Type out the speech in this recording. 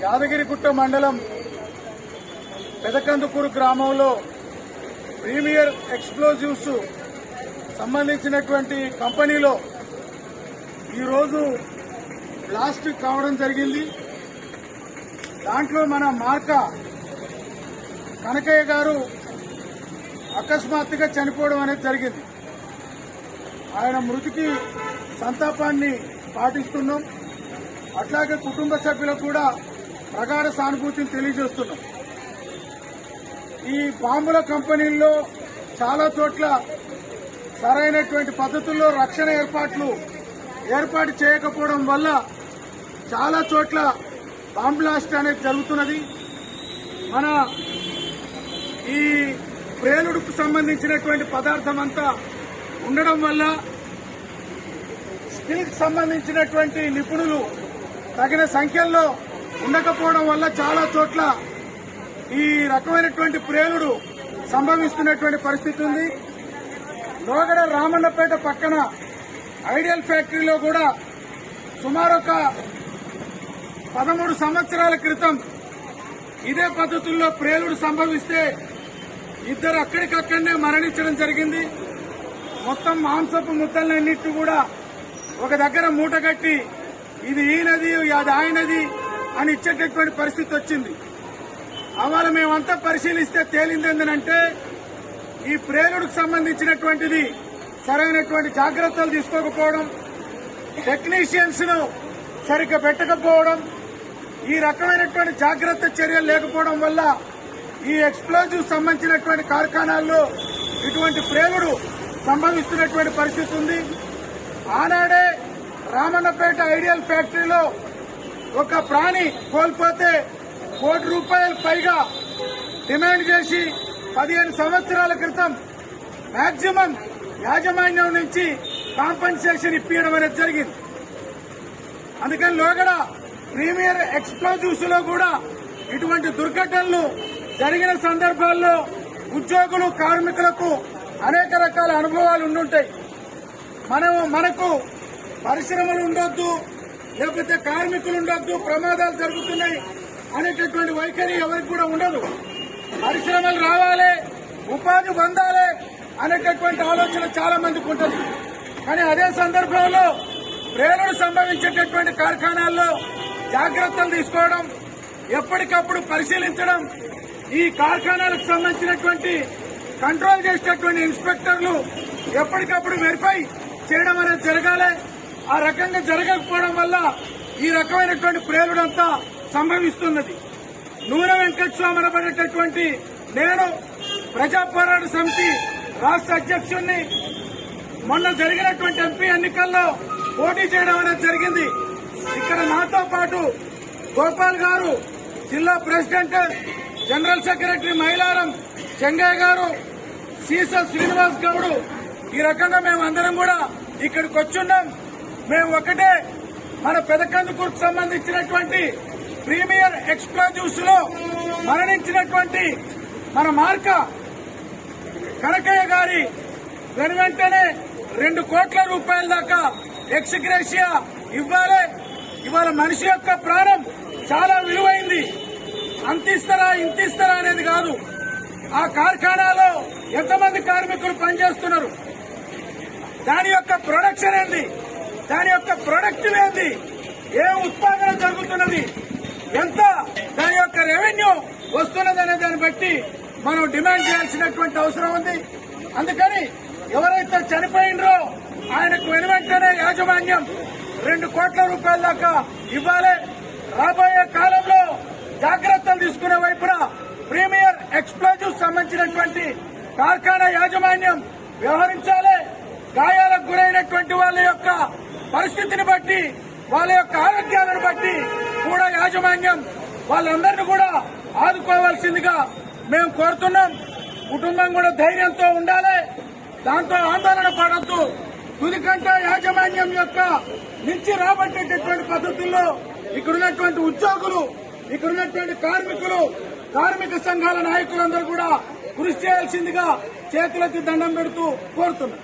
యాదగిరిగుట్ట మండలం పెదకందుకూరు గ్రామంలో premier explosives సంబంధించినటువంటి కంపెనీలో ఈరోజు బ్లాస్ట్ కావడం జరిగింది. దాంట్లో మన మార్క కనకయ్య గారు అకస్మాత్తుగా చనిపోవడం అనేది జరిగింది. ఆయన మృతికి సంతాపాన్ని పాటిస్తున్నాం. అట్లాగే కుటుంబ సభ్యులకు కూడా ప్రగాఢ సానుభూతిని తెలియజేస్తున్నాం. ఈ బాంబుల కంపెనీల్లో చాలా చోట్ల సరైనటువంటి పద్ధతుల్లో రక్షణ ఏర్పాటు చేయకపోవడం వల్ల చాలా చోట్ల బాంబ్ బ్లాస్ట్ అనేది జరుగుతున్నది. మన ఈ ప్రేలుడుకు సంబంధించినటువంటి పదార్థం అంతా ఉండడం వల్ల స్కిల్ సంబంధించినటువంటి నిపుణులు తగిన సంఖ్యల్లో ఉండకపోవడం వల్ల చాలా చోట్ల ఈ రకమైనటువంటి ప్రేలుడు సంభవిస్తున్నటువంటి పరిస్థితి ఉంది. లోగడ రామన్నపేట పక్కన ఐడియల్ ఫ్యాక్టరీలో కూడా సుమారు ఒక 13 సంవత్సరాల క్రితం ఇదే పద్ధతుల్లో ప్రేలుడు సంభవిస్తే ఇద్దరు అక్కడికక్కడనే మరణించడం జరిగింది. మొత్తం మాంసపు ముద్దలన్నింటినీ కూడా ఒక దగ్గర మూటగట్టి ఇది ఈయనది అది ఆయనది అని ఇచ్చేటటువంటి పరిస్థితి వచ్చింది. అవాళ మేమంతా పరిశీలిస్తే తేలింది ఏంటంటే ఈ ప్రేలుడుకు సంబంధించినటువంటిది సరైనటువంటి జాగ్రత్తలు తీసుకోకపోవడం, టెక్నీషియన్స్ ను సరిగ్గా పెట్టకపోవడం, ఈ రకమైనటువంటి జాగ్రత్త చర్యలు లేకపోవడం వల్ల ఈ ఎక్స్ప్లోజివ్ సంబంధించినటువంటి కార్ఖానాల్లో ఇటువంటి ప్రేలుడు సంభవిస్తున్నటువంటి పరిస్థితి ఉంది. ఆనాడే రామన్నపేట ఐడియల్ ఫ్యాక్టరీలో ఒక ప్రాణి కోల్పోతే ₹1 కోటి పైగా డిమాండ్ చేసి 15 సంవత్సరాల క్రితం మాక్సిమం యాజమాన్యం నుంచి కాంపన్సేషన్ ఇప్పించడం అనేది జరిగింది. అందుకని లోగడ ప్రీమియర్ ఎక్స్ప్లోజివ్స్ లో కూడా ఇటువంటి దుర్ఘటనలు జరిగిన సందర్భాల్లో ఉద్యోగులు కార్మికులకు అనేక రకాల అనుభవాలు ఉండుంటాయి. మనకు పరిశ్రమలు ఉండొద్దు, లేకపోతే కార్మికులు ఉండొద్దు, ప్రమాదాలు జరుగుతున్నాయి అనేటటువంటి వైఖరి ఎవరికి కూడా ఉండదు. పరిశ్రమలు రావాలి, ఉపాధి పొందాలి అనేటటువంటి ఆలోచన చాలా మందికి ఉంటుంది. కానీ అదే సందర్భంలో ప్రేలుడు సంభవించేటటువంటి కార్ఖానాల్లో జాగ్రత్తలు తీసుకోవడం, ఎప్పటికప్పుడు పరిశీలించడం, ఈ కార్ఖానాలకు సంబంధించినటువంటి కంట్రోల్ చేసేటటువంటి ఇన్స్పెక్టర్లు ఎప్పటికప్పుడు వెరిఫై చేయడం అనేది జరగాలి. ఆ రకంగా జరగకపోవడం వల్ల ఈ రకమైనటువంటి ప్రేలుడంతా సంభవిస్తున్నది. నూనె వెంకటస్వామి అనబడేటటువంటి నేను ప్రజా పోరాట సమితి రాష్ట్ర అధ్యక్షుడిని. మొన్న జరిగినటువంటి ఎంపీ ఎన్నికల్లో పోటీ చేయడం అనేది జరిగింది. ఇక్కడ నాతో పాటు గోపాల్ గారు, జిల్లా president, general secretary Mailaram Chengaiah గారు, సీస శ్రీనివాస్ గౌడ్, ఈ రకంగా మేమందరం కూడా ఇక్కడికి వచ్చున్నాం. మేము ఒకటే, మన పెదకందుకూరుకు సంబంధించినటువంటి ప్రీమియర్ ఎక్స్ప్లోజివ్స్ లో మరణించినటువంటి మన మార్క కనకయ్య గారి వెనువెంటనే ₹2 కోట్ల దాకా ఎక్స్గ్రేషియా ఇవ్వాలి. ఇవాళ మనిషి యొక్క ప్రాణం చాలా విలువైంది. అంతిస్తారా ఇంతిస్తారా అనేది కాదు. ఆ కార్ఖానాలో ఎంతమంది కార్మికులు పనిచేస్తున్నారు, దాని యొక్క ప్రొడక్షన్ ఏంది, దాని యొక్క ప్రొడక్టివ్ ఏంది, ఏ ఉత్పాదన జరుగుతున్నది, ఎంత దాని యొక్క రెవెన్యూ వస్తున్నదనే దాన్ని బట్టి మనం డిమాండ్ చేయాల్సినటువంటి అవసరం ఉంది. అందుకని ఎవరైతే చనిపోయినరో ఆయనకు వెనువెంటనే యాజమాన్యం ₹2 కోట్ల దాకా ఇవ్వాలి. రాబోయే కాలంలో జాగ్రత్తలు తీసుకునే వైపున ప్రీమియర్ ఎక్స్ప్లోజివ్ సంబంధించినటువంటి కార్ఖానా యాజమాన్యం వ్యవహరించాలి. గాయాలకు గురైనటువంటి వాళ్ళ యొక్క పరిస్థితిని బట్టి, వాళ్ళ యొక్క ఆరోగ్యాలను బట్టి కూడా యాజమాన్యం వాళ్ళందరినీ కూడా ఆదుకోవాల్సిందిగా మేము కోరుతున్నాం. కుటుంబం కూడా ధైర్యంతో ఉండాలి, దాంతో ఆందోళన పడద్దు. తుదికంట యాజమాన్యం యొక్క నుంచి రాబట్టేటటువంటి పద్ధతుల్లో ఇక్కడున్నటువంటి ఉద్యోగులు, ఇక్కడున్నటువంటి కార్మికులు, కార్మిక సంఘాల నాయకులందరూ కూడా కృషి చేయాల్సిందిగా చేతులెత్తి దండం పెడుతూ కోరుతున్నాం.